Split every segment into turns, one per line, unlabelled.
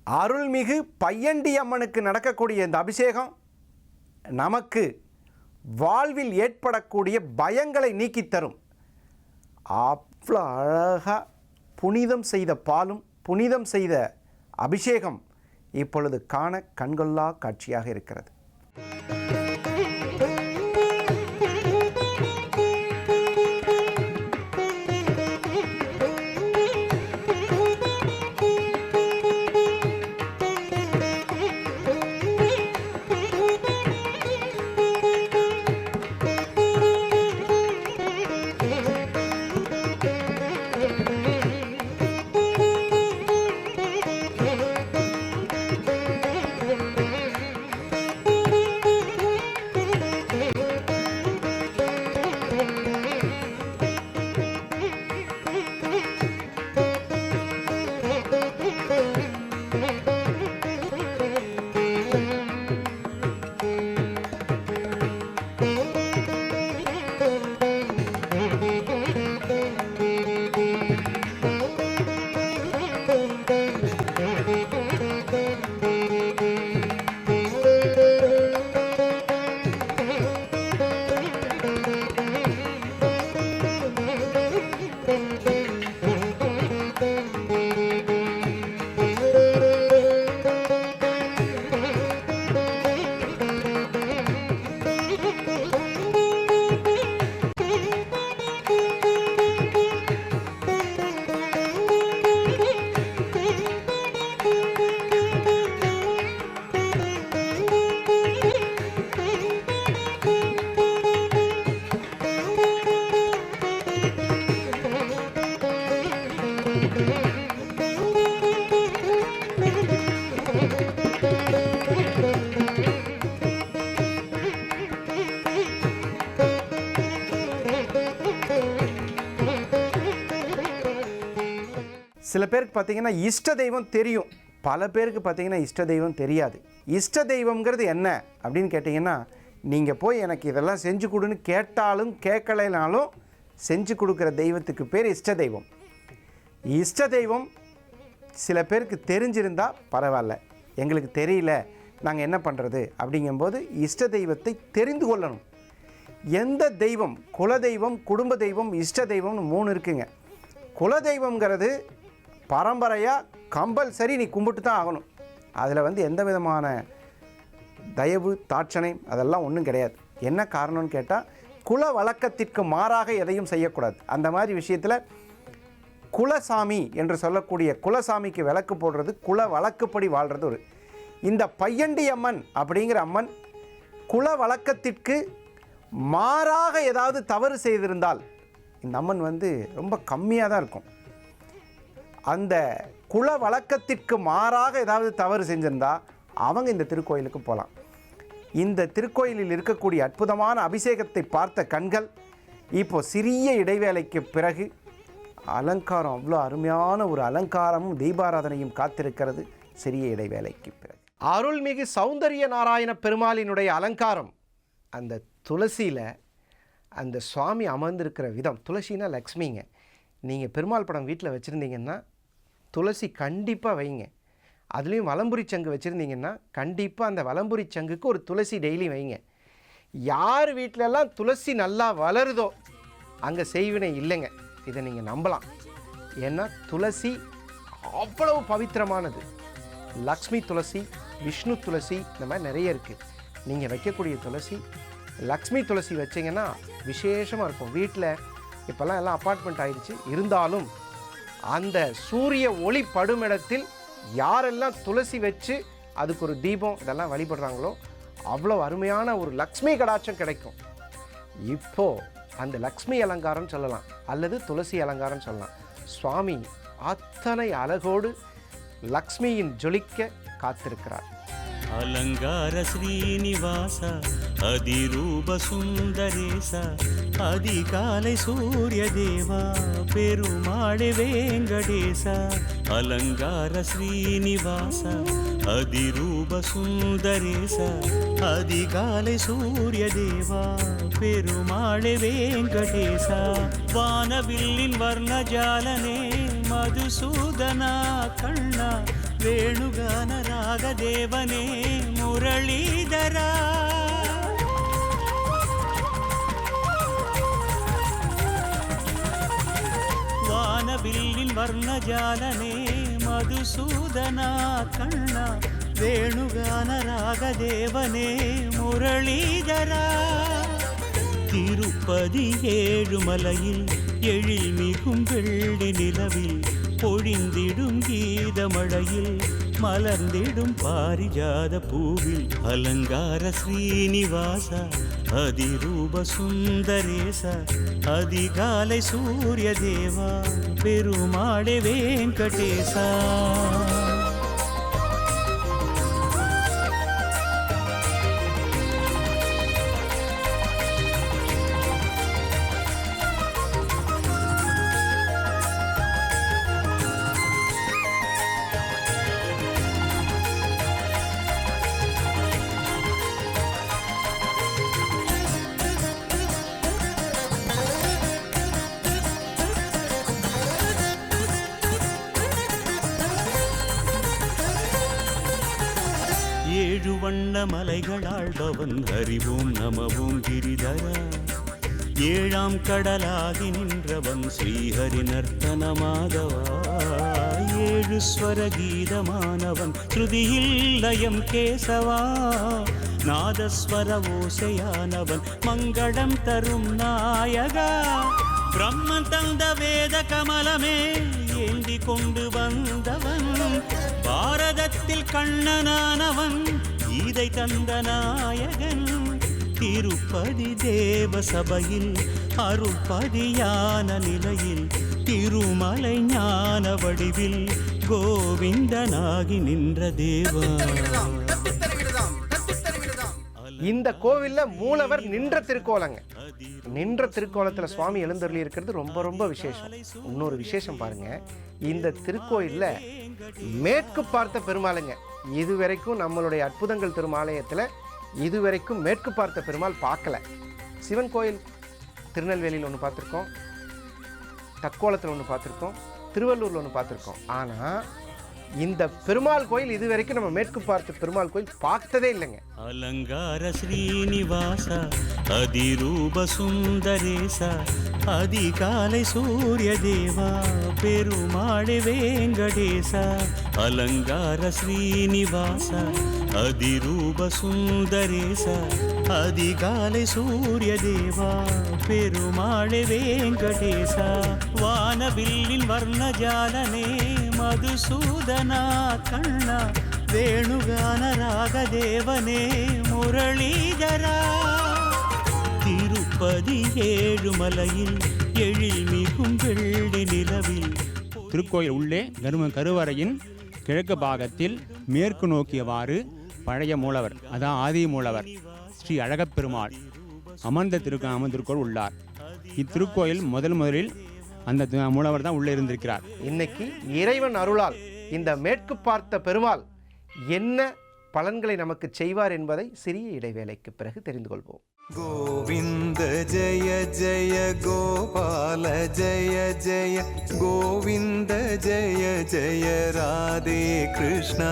அருள்மிகு பையண்டி அம்மனுக்கு நடக்கக்கூடிய இந்த அபிஷேகம் நமக்கு வாழ்வில் ஏற்படக்கூடிய பயங்களை நீக்கி தரும். அவ்வளோ அழகாக புனிதம் செய்த பாலும் புனிதம் செய்த அபிஷேகம் இப்பொழுது காண கண்கொள்ளா காட்சியாக இருக்கிறது. சில பேருக்கு பார்த்தீங்கன்னா இஷ்ட தெய்வம் தெரியும், பல பேருக்கு பார்த்தீங்கன்னா இஷ்ட தெய்வம் தெரியாது. இஷ்ட தெய்வம்ங்கிறது என்ன அப்படின்னு கேட்டிங்கன்னா, நீங்கள் போய் எனக்கு இதெல்லாம் செஞ்சு கொடுன்னு கேட்டாலும் கேட்கலைனாலும் செஞ்சு கொடுக்குற தெய்வத்துக்கு பேர் இஷ்ட தெய்வம். இஷ்ட தெய்வம் சில பேருக்கு தெரிஞ்சிருந்தால் பரவாயில்ல, எங்களுக்கு தெரியல, நாங்கள் என்ன பண்ணுறது அப்படிங்கும்போது இஷ்ட தெய்வத்தை தெரிந்து கொள்ளணும். எந்த தெய்வம், குலதெய்வம், குடும்ப தெய்வம், இஷ்ட தெய்வம்னு 3 இருக்குங்க. குலதெய்வங்கிறது பரம்பரையாக கம்பல்சரி நீ கும்பிட்டு தான் ஆகணும். அதில் எந்த விதமான தயவு தாட்சணை அதெல்லாம் ஒன்றும் கிடையாது. என்ன காரணம்னு கேட்டால், குல வழக்கத்திற்கு மாறாக எதையும் செய்யக்கூடாது. அந்த மாதிரி விஷயத்தில் குலசாமி என்று சொல்லக்கூடிய குலசாமிக்கு விளக்கு போடுறது, குல வழக்குப்படி வாழ்கிறது ஒரு. இந்த பையண்டி அம்மன் அப்படிங்கிற அம்மன் குல வழக்கத்திற்கு மாறாக ஏதாவது தவறு செய்திருந்தால் இந்த அம்மன் ரொம்ப கம்மியாக தான் இருக்கும். அந்த குல வழக்கத்திற்கு மாறாக ஏதாவது தவறு செஞ்சிருந்தால் அவங்க இந்த திருக்கோயிலுக்கு போகலாம். இந்த திருக்கோயிலில் இருக்கக்கூடிய அற்புதமான அபிஷேகத்தை பார்த்த கண்கள் இப்போ சிறிய இடைவேளைக்கு பிறகு அலங்காரம், அவ்வளோ அருமையான ஒரு அலங்காரமும் தீபாராதனையும் காத்திருக்கிறது. சிறிய இடைவேளைக்கு பிறகு அருள்மிகு சௌந்தரிய நாராயண பெருமாளினுடைய அலங்காரம், அந்த துளசியில் அந்த சுவாமி அமர்ந்திருக்கிற விதம். துளசினா லக்ஷ்மிங்க. நீங்கள் பெருமாள் படம் வீட்டில் வச்சுருந்தீங்கன்னா துளசி கண்டிப்பாக வைங்க. அதுலேயும் வலம்புரி சங்கு வச்சுருந்தீங்கன்னா கண்டிப்பாக அந்த வலம்புரி சங்குக்கு ஒரு துளசி டெய்லி வைங்க. யார் வீட்டிலலாம் துளசி நல்லா வளருதோ அங்கே செய்வினை இல்லைங்க, இதை நீங்கள் நம்பலாம். ஏன்னா துளசி அவ்வளவு பவித்திரமானது. லக்ஷ்மி துளசி, விஷ்ணு துளசி, இந்த மாதிரி நிறைய இருக்குது. நீங்கள் வைக்கக்கூடிய துளசி லக்ஷ்மி துளசி வச்சிங்கன்னா விசேஷமாக இருக்கும். வீட்டில் இப்போல்லாம் எல்லாம் அப்பார்ட்மெண்ட் ஆகிடுச்சு, இருந்தாலும் அந்த சூரிய ஒளி படும் இடத்தில் யாரெல்லாம் துளசி வச்சு அதுக்கு ஒரு தீபம் இதெல்லாம் வழிபடுறாங்களோ அவ்வளோ அருமையான ஒரு லக்ஷ்மி கடாட்சம் கிடைக்கும். இப்போது அந்த லக்ஷ்மி அலங்காரம் சொல்லலாம், அல்லது துளசி அலங்காரம் சொல்லலாம். சுவாமி அத்தனை அழகோடு லக்ஷ்மியின் ஜொலிக்க காத்திருக்கிறார்.
அலங்கார ஸ்ரீனிவாச அதிரூப சுந்தரேச அதிகாலை சூரிய தேவா பெருமாளே வேங்கடேச. அலங்கார ஸ்ரீனிவாச அதிரூப சுந்தரேச அதிகாலை சூரிய தேவா பெருமாளே வேங்கடேச. வானவில்லின் வர்ணஜாலனே மதுசூதனா கண்ணா வேணுகான ராகதேவனே முரளிதரா. வானவில்லின் வர்ணஜாலனே மதுசூதனா கண்ணா, வேணுகான ராகதேவனே முரளிதரா. திருப்பதி ஏழுமலையில் எழில் மிகும் வெள்ளி நிலவில் பொழிந்திடும் கீதமழையில் மலர்ந்திடும் பாரிஜாத பூவில் அலங்கார ஸ்ரீனிவாச அதிரூப சுந்தரேச அதிகாலை சூரிய தேவா பெருமாளே வெங்கடேசா. ஏழு வண்ண மலைகளாழ்பவன் அறிவோம் நமவோம் கிரிதரா. ஏழாம் கடலாகி நின்றவன் ஸ்ரீஹரி நர்த்தன மாதவா. ஏழு ஸ்வர கீதமானவன் ஸ்ருதியில் லயம் கேசவா. நாதஸ்வர ஓசையானவன் மங்களம் தரும் நாயகா. பிரம்மன் தந்த வேத கமலமே ஏந்தி கொண்டு வந்தவன். பாரதத்தில் கண்ணனானவன் கீதை தந்த நாயகன். திருப்பதி தேவ சபையில் அருள்பதியான நிலையில் திருமலை ஞான வடிவில் கோவிந்தனாகி நின்ற தேவா.
இந்த கோவில்ல மூலவர் நின்ற திருக்கோலங்க. நின்ற திருக்கோலத்தில் சுவாமி எழுந்தருளி இருக்கிறது ரொம்ப ரொம்ப விசேஷம். இன்னொரு விசேஷம் பாருங்க, இந்த திருக்கோயில்ல மேற்கு பார்த்த பெருமாளுங்க. இதுவரைக்கும் நம்மளுடைய அற்புதங்கள் திருமாலயத்தில் இதுவரைக்கும் மேற்கு பார்த்த பெருமாள் பார்க்கல. சிவன் கோயில் திருநெல்வேலியில் ஒன்று பார்த்துருக்கோம், தக்கோலத்தில் ஒன்று பார்த்துருக்கோம், திருவள்ளூரில் ஒன்று பார்த்துருக்கோம். ஆனால் இந்த பெருமாள் கோயில் இதுவரைக்கும் நம்ம மேற்கு பார்த்த பெருமாள் கோயில் பார்த்ததே இல்லைங்க.
அலங்கார ஸ்ரீனிவாச அதிரூப சுந்தரேச அதிகாலை சூரிய தேவா பெருமாளே வெங்கடேசா. அலங்கார ஸ்ரீனிவாச அதிரூப சுந்தரேச அதிகாலை சூரிய தேவா பெருமாளே வெங்கடேசா. வானவில்லின் வர்ணஜாலனே மதுசூதனா கண்ணா, வேணுகான ராகதேவனே முரளிதரா. திருப்பதி ஏழுமலையில் எழில் மிகும் வெள்ளி நிலவில்.
திருக்கோயில் உள்ளே கருவறையின் கிழக்கு பாகத்தில் மேற்கு நோக்கியவாறு பழைய மூலவர், அதான் ஆதி மூலவர் ஸ்ரீ அழகப்பெருமாள் அமர்ந்திருக்கோள் உள்ளார். இத்திருக்கோயில் முதலில் அந்த மூலவர் தான் உள்ளே இருந்திருக்கிறார்.
இன்னைக்கு இறைவன் அருளால் இந்த மேற்கு பார்த்த பெருமாள் என்ன பலன்களை நமக்கு செய்வார் என்பதை சிறிய இடைவேளைக்கு பிறகு தெரிந்து கொள்வோம்.
கோவிந்த ஜெய ஜெய கோபால ஜெய ஜெய கோவிந்த ஜெய ஜெய ராதே கிருஷ்ணா.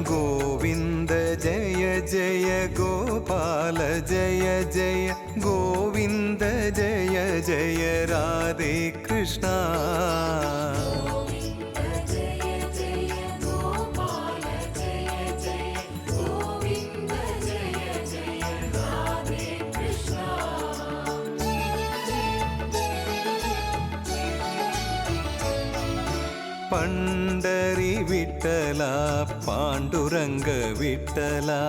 கோவிந்த ஜெய ஜெய கோபால ஜெய ஜெய கோவிந்த ஜெய ஜெய ராதே கிருஷ்ணா. पंढरी विठ्ठला पांडुरंग विठ्ठला